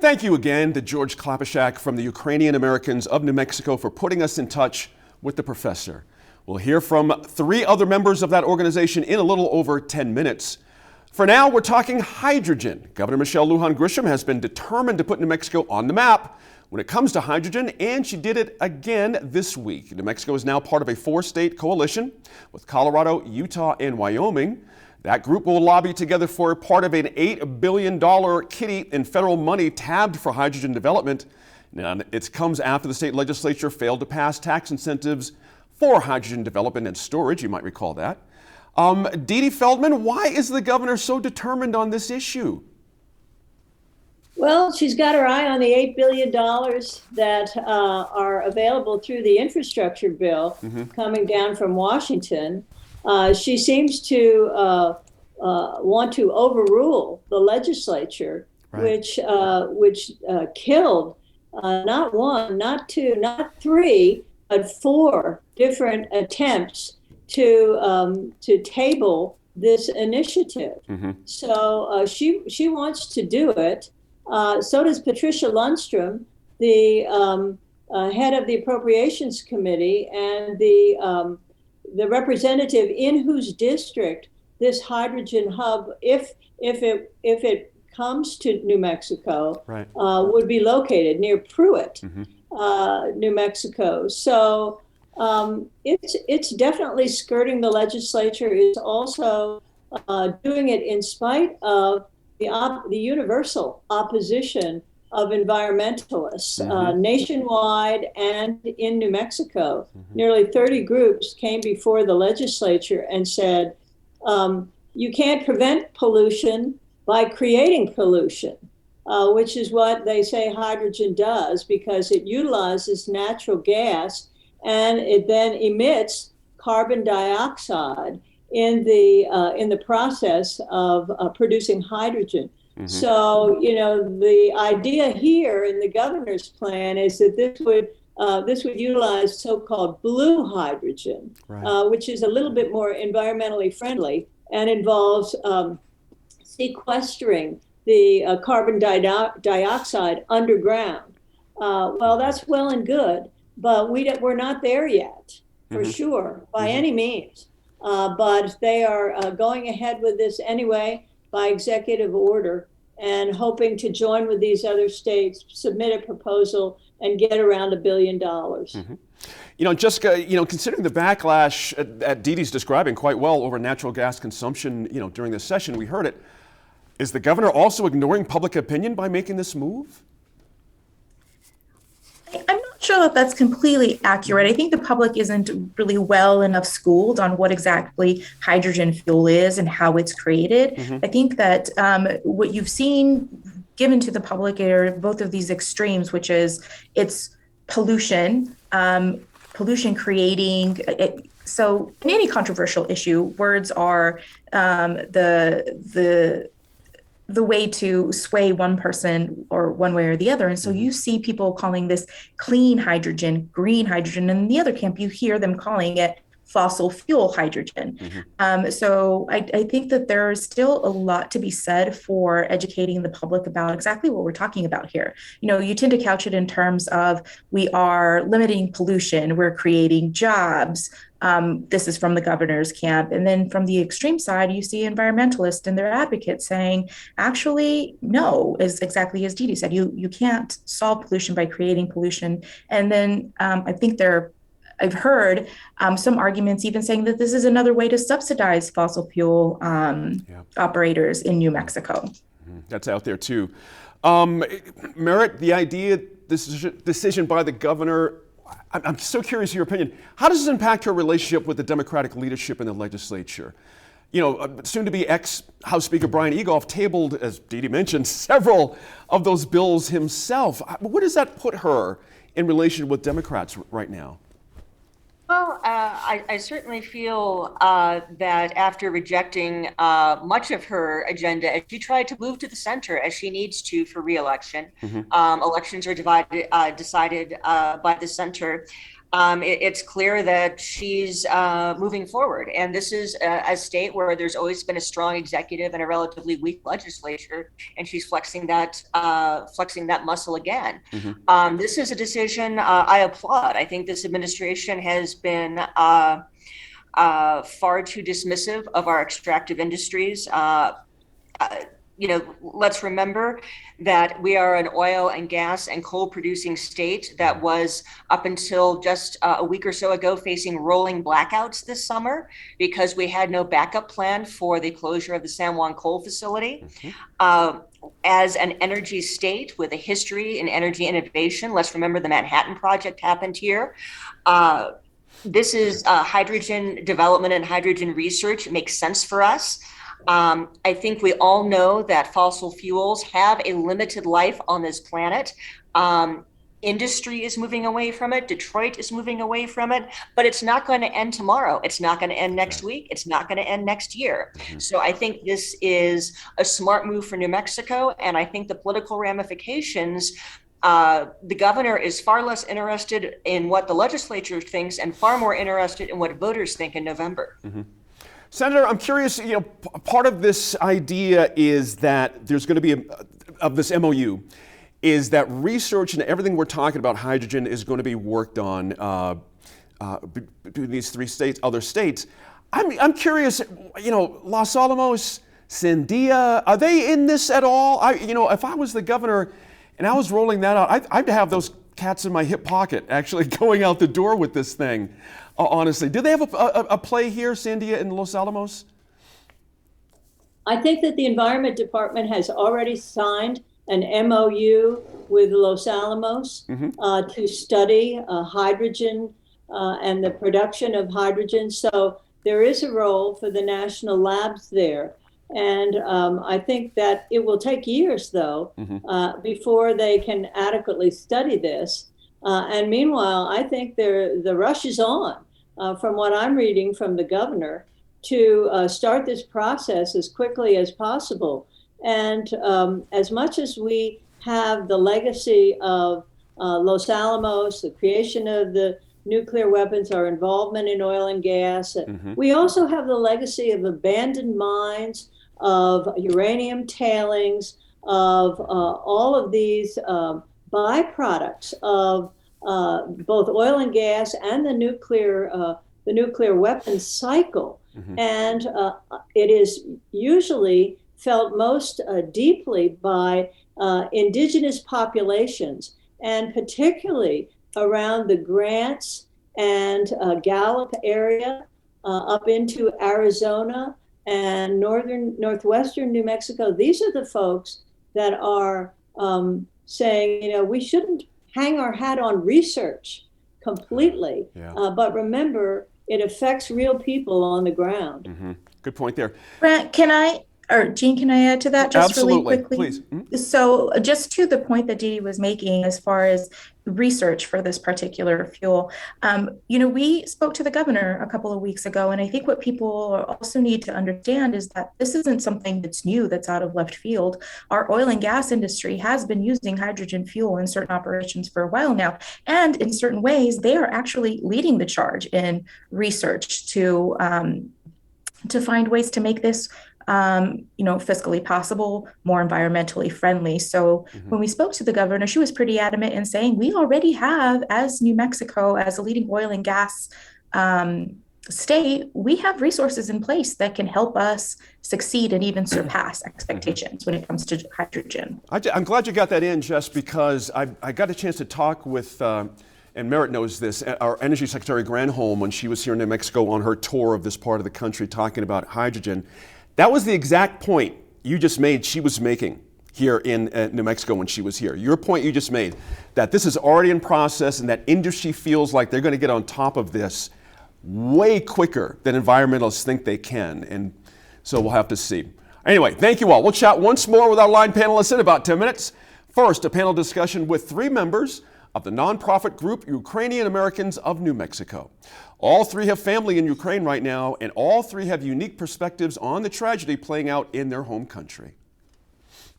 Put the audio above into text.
Thank you again to George Klapashak from the Ukrainian Americans of New Mexico for putting us in touch with the professor. We'll hear from 3 other members of that organization in a little over 10 minutes. For now, we're talking hydrogen. Governor Michelle Lujan Grisham has been determined to put New Mexico on the map when it comes to hydrogen, and she did it again this week. New Mexico is now part of a 4-state coalition with Colorado, Utah, and Wyoming. That group will lobby together for part of an $8 billion kitty in federal money tabbed for hydrogen development. Now, it comes after the state legislature failed to pass tax incentives for hydrogen development and storage. You might recall that. Dee Dee Feldman, why is the governor so determined on this issue? Well, she's got her eye on the $8 billion that are available through the infrastructure bill coming down from Washington. She seems to want to overrule the legislature, right, which killed not 1, not 2, not 3, but 4 different attempts to table this initiative. So she wants to do it. So does Patricia Lundstrom, the head of the Appropriations Committee and the representative in whose district this hydrogen hub, if it comes to New Mexico, right, would be located near Pruitt, New Mexico. So it's definitely skirting the legislature. It's also doing it in spite of the universal opposition of environmentalists nationwide and in New Mexico. Nearly 30 groups came before the legislature and said, you can't prevent pollution by creating pollution, which is what they say hydrogen does, because it utilizes natural gas and it then emits carbon dioxide in the process of producing hydrogen. So, the idea here in the governor's plan is that this would utilize so-called blue hydrogen, right, which is a little bit more environmentally friendly and involves sequestering the carbon dioxide underground. Well, that's well and good, but we're not there yet, for sure, by any means. But they are going ahead with this anyway by executive order and hoping to join with these other states, submit a proposal, and get around $1 billion. Jessica, considering the backlash that Dee Dee's describing quite well over natural gas consumption, during this session, we heard it. Is the governor also ignoring public opinion by making this move? I'm not sure that that's completely accurate. I think the public isn't really well enough schooled on what exactly hydrogen fuel is and how it's created. I think that what you've seen given to the public are both of these extremes, which is it's pollution, creating. So in any controversial issue, words are the way to sway one person or one way or the other. And so you see people calling this clean hydrogen, green hydrogen, and in the other camp, you hear them calling it fossil fuel hydrogen. So I think that there's still a lot to be said for educating the public about exactly what we're talking about here. You tend to couch it in terms of we are limiting pollution, we're creating jobs. This is from the governor's camp. And then from the extreme side, you see environmentalists and their advocates saying, actually, no, is exactly as Dee Dee said, you can't solve pollution by creating pollution. And then I think I've heard some arguments even saying that this is another way to subsidize fossil fuel operators in New Mexico. That's out there too. Merritt, the idea, this decision by the governor, I'm so curious your opinion. How does this impact her relationship with the Democratic leadership in the legislature? Soon to be ex-House Speaker Brian Egoff tabled, as Dee Dee mentioned, several of those bills himself. Where does that put her in relation with Democrats right now? Well, I certainly feel that after rejecting much of her agenda, as she tried to move to the center as she needs to for re-election, elections are decided by the center. it's clear that she's moving forward. And this is a state where there's always been a strong executive and a relatively weak legislature, and she's flexing that muscle again. This is a decision I applaud. I think this administration has been far too dismissive of our extractive industries. Let's remember that we are an oil and gas and coal producing state that was, up until just a week or so ago, facing rolling blackouts this summer because we had no backup plan for the closure of the San Juan coal facility. As an energy state with a history in energy innovation, let's remember the Manhattan Project happened here. This is hydrogen development and hydrogen research. It makes sense for us. I think we all know that fossil fuels have a limited life on this planet. Industry is moving away from it. Detroit is moving away from it, but it's not going to end tomorrow. It's not going to end next week. It's not going to end next year. So I think this is a smart move for New Mexico. And I think the political ramifications, the governor is far less interested in what the legislature thinks and far more interested in what voters think in November. Senator, I'm curious, part of this idea is that there's going to be, of this MOU, is that research and everything we're talking about hydrogen is going to be worked on between these three states, other states. I'm curious, Los Alamos, Sandia, are they in this at all? If I was the governor and I was rolling that out, I'd have those cats in my hip pocket actually going out the door with this thing. Honestly, do they have a play here, Sandia and Los Alamos? I think that the Environment Department has already signed an MOU with Los Alamos to study hydrogen and the production of hydrogen. So there is a role for the national labs there. And I think that it will take years, though, before they can adequately study this. And meanwhile, I think the rush is on, from what I'm reading from the governor, to start this process as quickly as possible. And as much as we have the legacy of Los Alamos, the creation of the nuclear weapons, our involvement in oil and gas, we also have the legacy of abandoned mines, of uranium tailings, of all of these byproducts of both oil and gas and the nuclear weapons cycle. And it is usually felt most deeply by indigenous populations, and particularly around the Grants and Gallup area, up into Arizona and northwestern New Mexico. These are the folks that are saying, we shouldn't hang our hat on research completely, but remember, it affects real people on the ground. Good point there. Grant, Jean, can I add to that just Absolutely. really quickly? Please. So just to the point that Dee was making as far as research for this particular fuel, we spoke to the governor a couple of weeks ago, and I think what people also need to understand is that this isn't something that's new, that's out of left field. Our oil and gas industry has been using hydrogen fuel in certain operations for a while now, and in certain ways, they are actually leading the charge in research to find ways to make this fiscally possible, more environmentally friendly. So when we spoke to the governor, she was pretty adamant in saying, we already have, as New Mexico, as a leading oil and gas state, we have resources in place that can help us succeed and even surpass expectations when it comes to hydrogen. I'm glad you got that in, Jess, because I got a chance to talk with, and Merritt knows this, our Energy Secretary Granholm, when she was here in New Mexico on her tour of this part of the country talking about hydrogen. That was the exact point you just made she was making here in New Mexico when she was here. Your point you just made, that this is already in process and that industry feels like they're going to get on top of this way quicker than environmentalists think they can. And so we'll have to see. Anyway, thank you all. We'll chat once more with our line panelists in about 10 minutes. First, a panel discussion with 3 members of the nonprofit group Ukrainian Americans of New Mexico. All 3 have family in Ukraine right now, and all 3 have unique perspectives on the tragedy playing out in their home country.